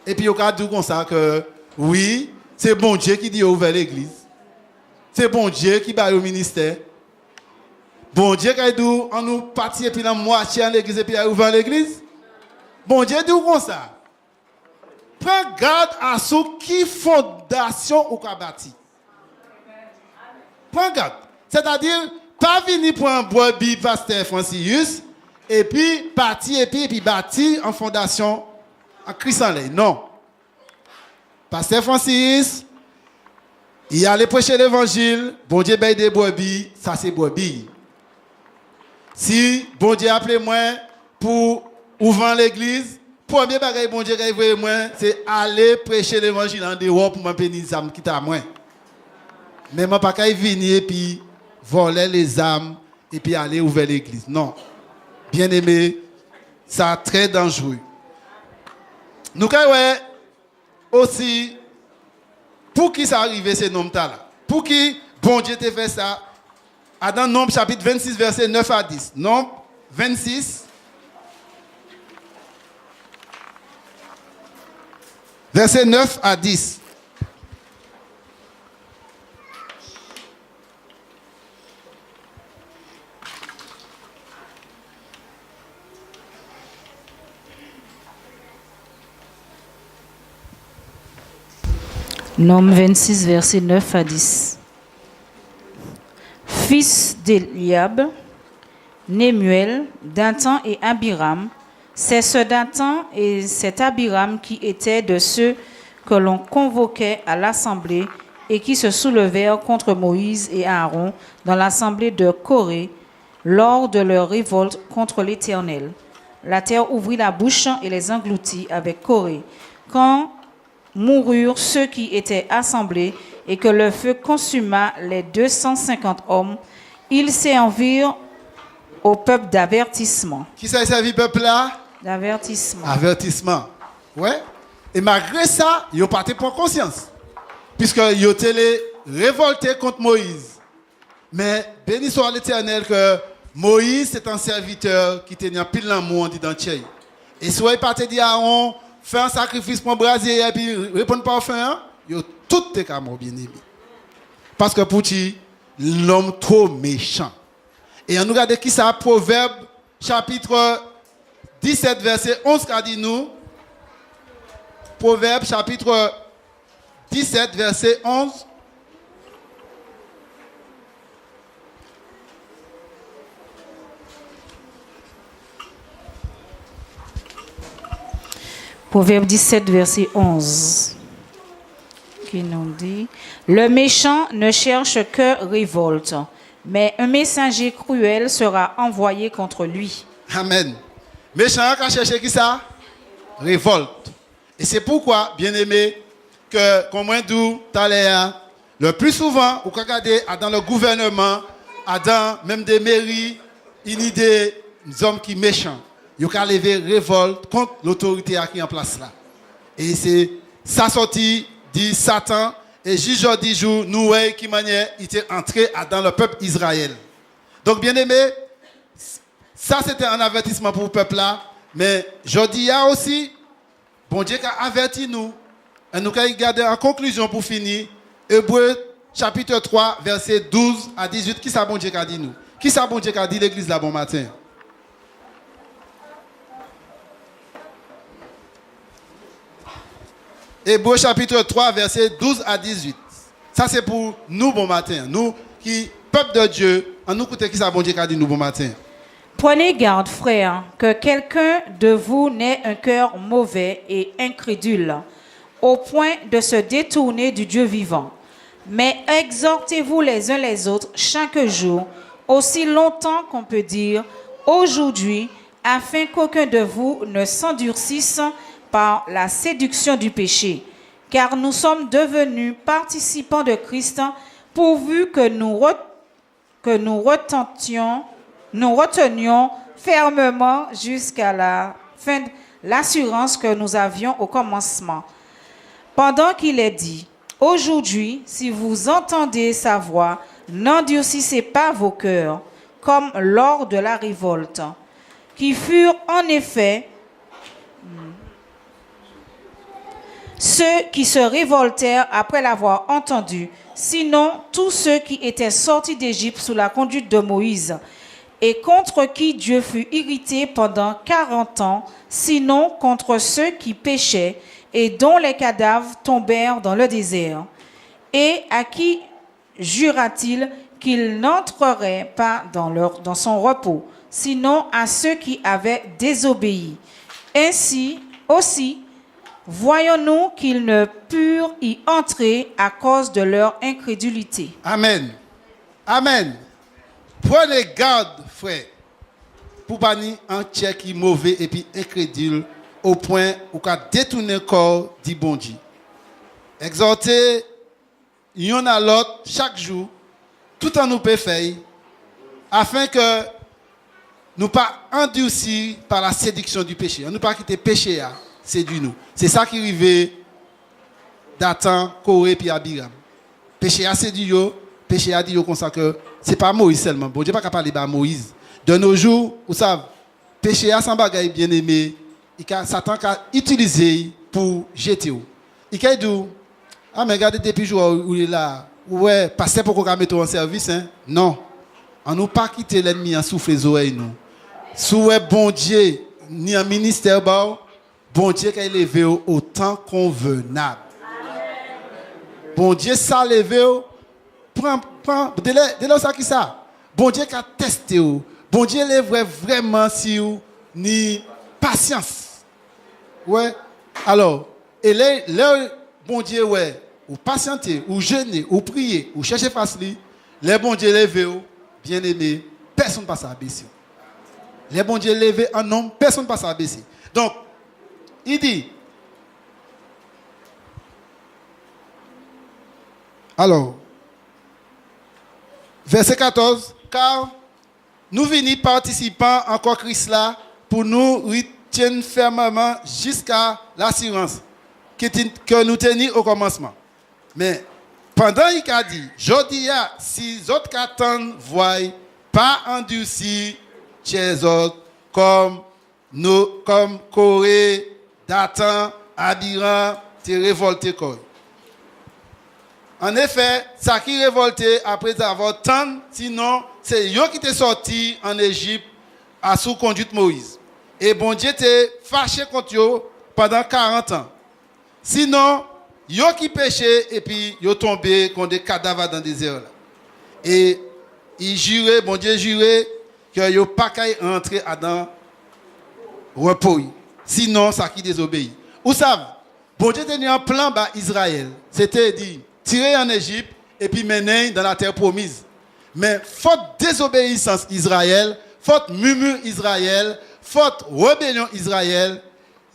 Et puis nous avons dit comme ça que oui, c'est bon Dieu qui dit ouvert l'église. C'est bon Dieu qui bat au ministère. Bon Dieu qui a dit on nous partit et puis la moitié en l'église et puis a ouvert l'église. Bon Dieu dit comme ça. Prends garde à ce qui fondation ou qu'a bâti. Prends garde. C'est-à-dire, pas venir pour un brebis pasteur Francis et puis partir et puis bâtir en fondation en Christ en l'air. Non. Pasteur Francis, il allait prêcher l'évangile, bon Dieu baille des brebis, ça c'est brebis. Si bon Dieu appelé moi pour ouvrir l'église, premier bagage bon Dieu qui veut moi, c'est aller prêcher l'évangile en dehors pour m'empêcher les âmes qui t'a moi. Mais moi pas qu'à venir et puis voler les âmes et puis aller ouvrir l'église. Non. Bien aimé, ça très dangereux. Nous avons aussi pour qui ça arrive ces noms là. Pour qui bon Dieu t'a fait ça. Dans Nombre chapitre 26 verset 9 à 10. Nombre 26 verset 9 à 10. Nombre 26, verset 9 à 10. Fils d'Eliab, Nemuel, Dathan et Abiram, c'est ce Dathan et cet Abiram qui étaient de ceux que l'on convoquait à l'assemblée et qui se soulevèrent contre Moïse et Aaron dans l'assemblée de Corée lors de leur révolte contre l'Éternel. La terre ouvrit la bouche et les engloutit avec Corée. Quand moururent ceux qui étaient assemblés et que le feu consuma les 250 hommes, ils servirent au peuple d'avertissement. Qui ça servi peuple là? D'avertissement. Avertissement. Ouais. Et malgré ça, ils ont pas pour conscience. Puisque ils ont été révoltés contre Moïse. Mais béni soit l'Éternel que Moïse c'est un serviteur qui tenait pile l'amour d'identité. Et soit il partait dire à Aaron, fais un sacrifice pour brasier et puis répondre pas au fin, ils ont tout été comme bien aimé. Parce que pour ti, l'homme trop méchant. Et on nous regarde qui ça, Proverbe chapitre 17 verset 11 qu'a dit nous. Proverbe chapitre 17 verset 11. Proverbe 17, verset 11, qui nous dit « Le méchant ne cherche que révolte, mais un messager cruel sera envoyé contre lui. » Amen. Méchant qui a cherché qui ça? Révolte. Et c'est pourquoi, bien aimé, que, comme on dit tout à l'heure, le plus souvent, vous regardez dans le gouvernement, dans même des mairies, il y a des hommes qui sont méchants. Ils ont levé révolte contre l'autorité qui est en place là. Et c'est ça sorti dit Satan et aujourd'hui jour nous voyons qui manière il était entré dans le peuple Israël. Donc bien aimé, ça c'était un avertissement pour le peuple là, mais aujourd'hui il y a aussi bon Dieu qui a averti nous. Et nous allons garder en conclusion pour finir Hébreux chapitre 3 verset 12 à 18 qui ça bon Dieu qui a dit nous? Qui ça bon Dieu qui a dit l'église là bon matin? Hébreux chapitre 3, verset 12 à 18. Ça, c'est pour nous, bon matin. Nous qui, peuple de Dieu, En nous écoutez qui ça bon Dieu qu'a dit nous bon matin. Prenez garde, frères, que quelqu'un de vous n'ait un cœur mauvais et incrédule, au point de se détourner du Dieu vivant. Mais exhortez-vous les uns les autres chaque jour, aussi longtemps qu'on peut dire aujourd'hui, afin qu'aucun de vous ne s'endurcisse par la séduction du péché. Car nous sommes devenus participants de Christ, pourvu que nous retenions fermement jusqu'à la fin de l'assurance que nous avions au commencement. Pendant qu'il est dit, aujourd'hui, si vous entendez sa voix, n'endurcissez pas vos cœurs, comme lors de la révolte, qui furent en effet ceux qui se révoltèrent après l'avoir entendu, sinon tous ceux qui étaient sortis d'Égypte sous la conduite de Moïse, et contre qui Dieu fut irrité pendant 40 ans, sinon contre ceux qui péchaient et dont les cadavres tombèrent dans le désert. Et à qui jura-t-il qu'il n'entrerait pas dans son repos, sinon à ceux qui avaient désobéi. Ainsi aussi, voyons-nous qu'ils ne purent y entrer à cause de leur incrédulité. Amen. Amen. Prenez garde, frère, pour pas ni entier qui mauvais et puis incrédule au point où qu'a détourné le corps du bon Dieu. Exhortez y'en a l'autre chaque jour, tout en nous peut faire, afin que nous pas endurcis par la séduction du péché. Nous pas quitter péché à séduire nous. C'est ça qui arrivait Dathan, Corée puis Abiram. Péché a séduit yo, péché a dit yo comme ça que c'est pas Moïse seulement. Bon Dieu pas capable de Moïse. De nos jours, vous savez, péché a sans bagaille bien aimé, Satan a utilisé pour jeter. Il a dit ah mais regardez depuis jour où il est là. Ouais, passer pour qu'on mette en service hein. Non. On nous pas quitter l'ennemi en souffle les oreilles nous. Souhait bon Dieu ni un ministère bon Dieu qui a élevé au temps convenable. Bon Dieu ça levé prend de là ça qui ça. Bon Dieu qui a testé bon Dieu lève vraiment si ou ni patience. Ouais. Alors, et là bon Dieu ouais, ou patienter, ou jeûner, ou prier, ou chercher facile, les bon Dieu levé bien aimé, personne ne passe à baisser. Les bon Dieu levé en homme, personne ne passe à baisser. Donc, il dit, alors, verset 14, car nous venons participants encore Christ là pour nous retenir fermement jusqu'à l'assurance que nous tenions au commencement. Mais pendant qu'il a dit, je dis, si les autres attendent, voient, pas endurcis, chez autres, comme Corée, Dathan, Abiram, t'es révolté quoi. En effet, ça qui révolté après avoir tant, sinon, c'est eux qui étaient sortis en Égypte à sous conduite Moïse. Et bon Dieu était fâché contre eux pendant 40 ans. Sinon, yo qui péchaient et puis yo tombé contre des cadavres dans le désert. Et il jurait, bon Dieu jurait que yo pas qu'à entrer dans repos. Sinon, ça qui désobéit. Vous savez, bon Dieu tenait un plan bas Israël. C'était dit tirer en Égypte et puis mener dans la terre promise. Mais faute désobéissance Israël, faute murmure Israël, faute rébellion Israël,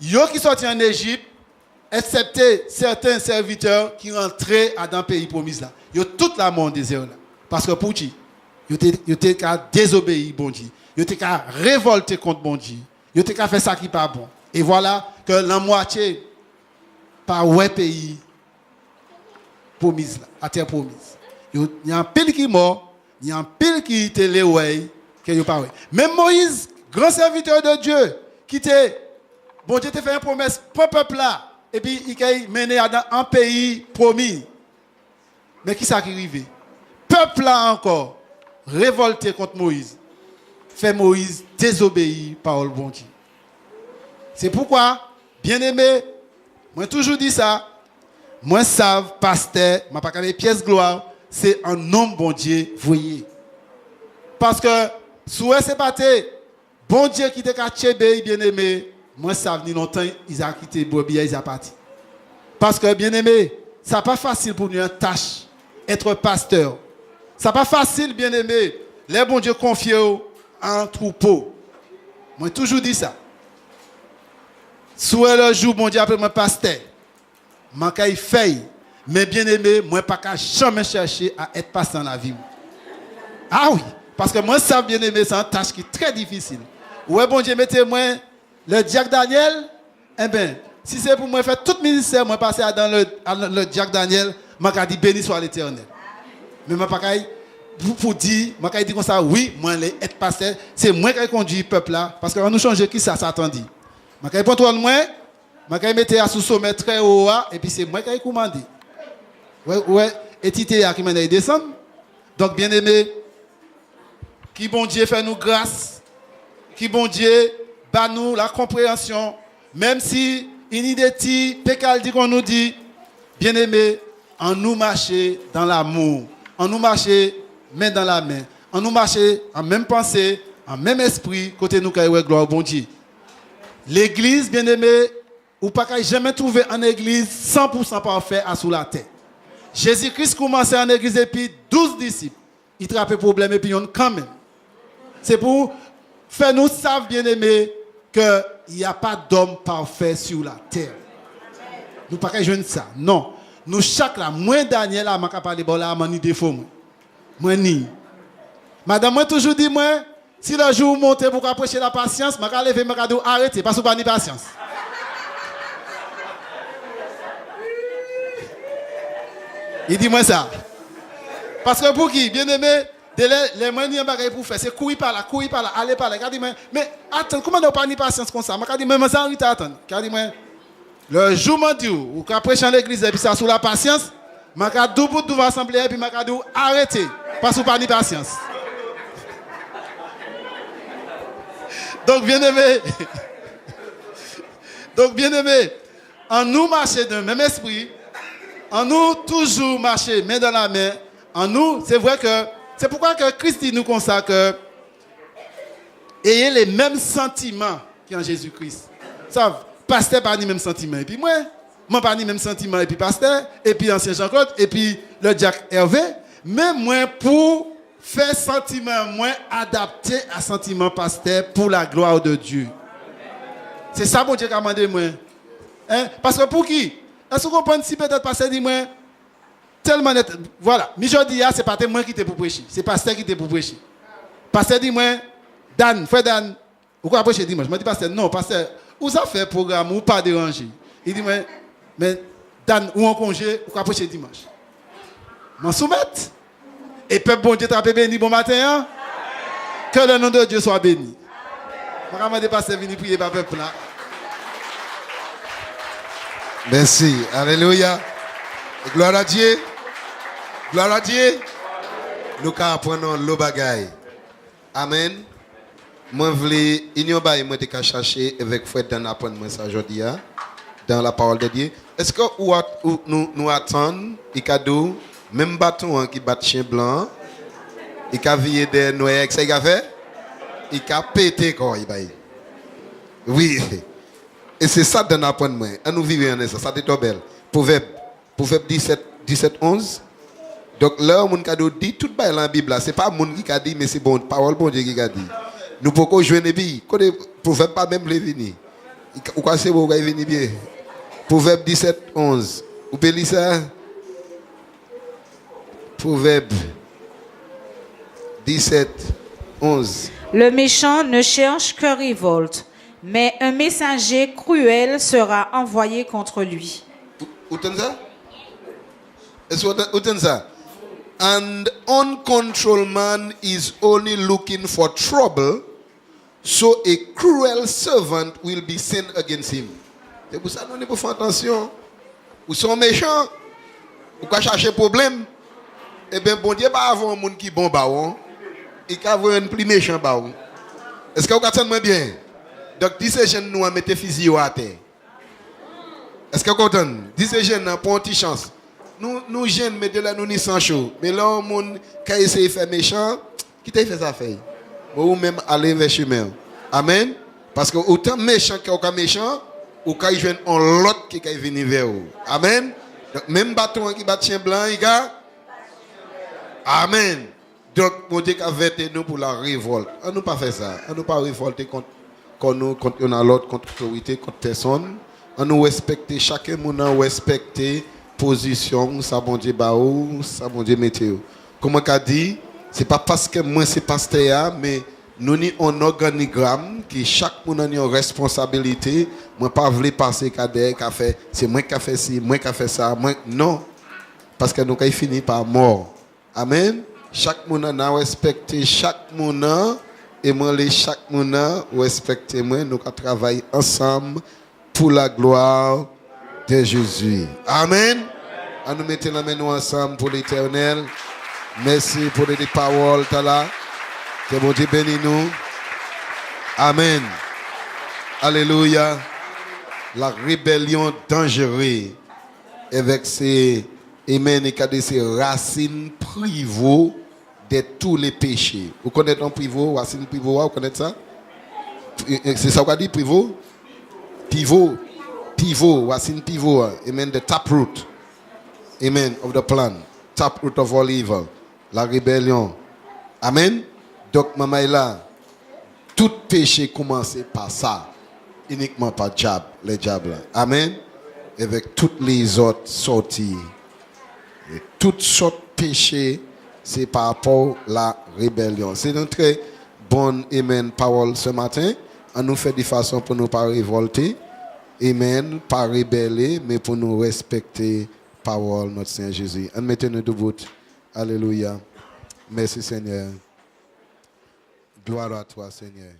yo qui sorti en Égypte excepté certains serviteurs qui rentraient dans le pays promis là. Ils ont toute la mort désert là. Parce que pour qui ils étaient qu'à désobéir bon Dieu. Ils étaient qu'à révolter contre bon Dieu. Ils étaient qu'à faire ça qui n'est pas bon. Et voilà que la moitié par ouais pays promise là, à terre promise. Il y a un pile qui est mort, il y a un pile qui était les ouais que yo pas ouais. Même Moïse, grand serviteur de Dieu, qui était bon Dieu t'a fait une promesse pour le peuple là. Et puis, il a mené dans un pays promis. Mais qui ça qui arrive? Peuple là encore, révolté contre Moïse. Fait Moïse désobéir par le bon Dieu. C'est pourquoi, bien aimé, moi toujours dit ça. Moi savent, pasteur, ma pas pièce gloire, c'est un homme bon Dieu, voyez. Parce que, souhait c'est pas bon Dieu qui te caché bien aimé, moi ça venu longtemps, ils ont quitté Bobia, ils ont parti. Parce que bien aimé, ça pas facile pour nous une tâche être pasteur. Ça pas facile bien aimé, les bon Dieu confiés en troupeau. Moi toujours dit ça. Souhait le jour bon Dieu appelle moi pasteur. Moi kay fait, mais bien aimé, moi pas jamais chercher à être pasteur dans la vie. Ah oui, parce que moi ça bien aimé, c'est une tâche qui est très difficile. Ouais, bon Dieu, mettez-moi le Jack Daniel. Eh bien, si c'est pour moi faire tout ministère, moi passer dans le Jack Daniel, je dis béni soit l'Éternel. Mais je ne peux pas dire, je dis comme ça, oui, moi, être pasteur, c'est moi qui conduis le peuple là, parce qu'on nous change qui ça s'attendit. Je vais prendre moi, je vais mettre sous sommet très haut, et puis c'est moi qui ai commandé. Ouais, et Tité qui m'a descendre. Donc, bien aimé, qui bon Dieu fait nous grâce. Qui bon Dieu bat nous la compréhension, même si inideti, pécal dit qu'on nous dit, bien aimé, en nous marcher dans l'amour, en nous marcher main dans la main, en nous marcher en même pensée, en même esprit, côté nous qui gloire au bon Dieu. L'église, bien aimé, ou pas jamais trouver en église 100% parfait à sous la terre. Jésus-Christ commençait en église et puis 12 disciples. Il trappait problème et puis on quand même. C'est pour faire nous savent bien aimé qu'il n'y a pas d'homme parfait sur la terre. Nous pas qu'à jouer ça. Non. Nous chaque là, moi Daniel a m'a parlé bon là m'a ni défaut moi ni. Madame moi toujours dit moi si le jour monte pour approcher la patience, m'a lever m'a dire arrêtez parce que pas ni patience. Il dit moi ça. Parce que pour qui bien aimé les moyens de pour faire, c'est courir par là, aller par là. Mais attends, comment on pas ni patience comme ça? Je dis, mais ça, attends. Je dis, le jour où je ou qu'après je l'église et puis ça sous la patience, je dis, double pour l'assemblée et puis je dis, arrêtez, parce que pas ni patience. Donc, bien aimé, en nous marcher dans le même esprit, en nous toujours marcher main dans la main, en nous, c'est vrai que c'est pourquoi que Christ nous consacre que ayez les mêmes sentiments qu'en Jésus-Christ. Ça, pasteur pas les mêmes sentiments et puis moi pas les mêmes sentiments et puis pasteur et puis ancien Jean-Claude et puis le Jack Hervé, mais moi pour faire sentiment moins adapté à sentiment pasteur pour la gloire de Dieu. C'est ça bon Dieu qui a demandé moi. Hein? Parce que pour qui? Est-ce que vous comprenez si peut-être pasteur dit moi tellement net. Voilà. Aujourd'hui, c'est pas moi qui t'ai pour prêcher. C'est pasteur qui t'ai pour prêcher. Pasteur dit moi, Dan, frère Dan, vous quoi prêcher dimanche? Je me dis pasteur, non, pasteur, où ça fait programme ou pas déranger? Il dit moi, mais Dan, ou en congé, vous quoi prêcher dimanche? M'en soumettre. Et peuple bon Dieu t'a béni bon matin. Hein? Que le nom de Dieu soit béni. Je vais demander pasteur venir prier par peuple là. Merci. Alléluia. Gloire à Dieu. Gloire à Dieu. Nous apprenons le bagaille. Amen. Moi, je voulais ignorer, moi, je chercher avec Fred dans apprendre ça aujourd'hui, dans la parole de Dieu. Est-ce que nous attendons, il y a même bâton qui bat chien blanc, il y a vie de Noël, ça y a fait, il y a pété quoi, oui. Et c'est ça dans apprendre moi. Nous vivons ça, ça c'est belle. Proverbe 17, 11. Donc là, mon cadeau dit tout dans la Bible, c'est pas mon qui a dit, mais c'est bon, parole bon Dieu qui a dit. Nous pouvons jouer les billes. Quand le proverbe pas même les venir. Ou quoi c'est bon, venir bien. Proverbe 17, 11. Vous pouvez lire ça? Proverbe 17, 11. Le méchant ne cherche que révolte, mais un messager cruel sera envoyé contre lui. Où t'en ça? Est-ce que où t'en ça? And uncontrolled man is only looking for trouble, so a cruel servant will be sent against him. C'est pour ça que nous devons faire attention. Ou sont méchants, ou qu'à chercher problème. Eh bien, bon Dieu, pas avoir un monde qui est bon, et qui a un plus méchant. Est-ce que vous comprenez bien? Donc, 10 jeunes nous mettre fusil à terre. Est-ce que vous comprenez? 10 jeunes pour une petite chance. Nous jeunes, mettez là, nous n'y sans chaud. Mais là, on qui essaie de faire méchant, Qui t'a fait ça faire? Ou même aller vers chemin. Amen. Parce que autant méchant qu'aucun méchant, ou quand il vient en l'autre qui vient venir vers vous. Amen. Donc, même bâton qui bat chien blanc, les gars. Amen. Donc, mon Dieu a averti nous pour la révolte. On ne pas faire ça. On ne pas révolter contre l'autre, contre l'autorité, contre personne. On nous respecter, chacun nous respecter position, ça bon Dieu baou, ça bon Dieu météo. Comme on a dit, c'est pas parce que moi c'est pasteur, mais nous avons un organigramme qui chaque monde a une responsabilité. Moi pas voulu passer cadet qui a fait, c'est moi qui a fait ci, moi qui a fait ça, moi non. Parce que nous avons fini par mort. Amen. Chaque monde a respecté chaque monde et moi les chaque monde respecter moi, nous avons travaillé ensemble pour la gloire de Jésus. Amen. À nous mettre la main ensemble pour l'Éternel. Merci pour les paroles là. Que bon Dieu bénisse nous. Amen. Alléluia. La rébellion dangereuse avec ses racines privées de tous les péchés. Vous connaissez un pivot, racine pivot, vous connaissez ça? C'est ça qu'on dit pivot? Pivot, racine pivot. Amen. The taproot. Amen. Of the plant. Taproot of all evil. La rébellion. Amen. Donc, maman est là. Tout péché commence par ça. Uniquement par diable, les diables. Amen. Avec toutes les autres sorties. Et toutes sortes de péchés, c'est par rapport à la rébellion. C'est une très bonne amen parole ce matin. On nous fait de façon pour nous pas révolter. Amen. Pas rébeller, mais pour nous respecter parole notre Seigneur Jésus. On mettez-nous debout. Alléluia. Merci Seigneur. Gloire à toi Seigneur.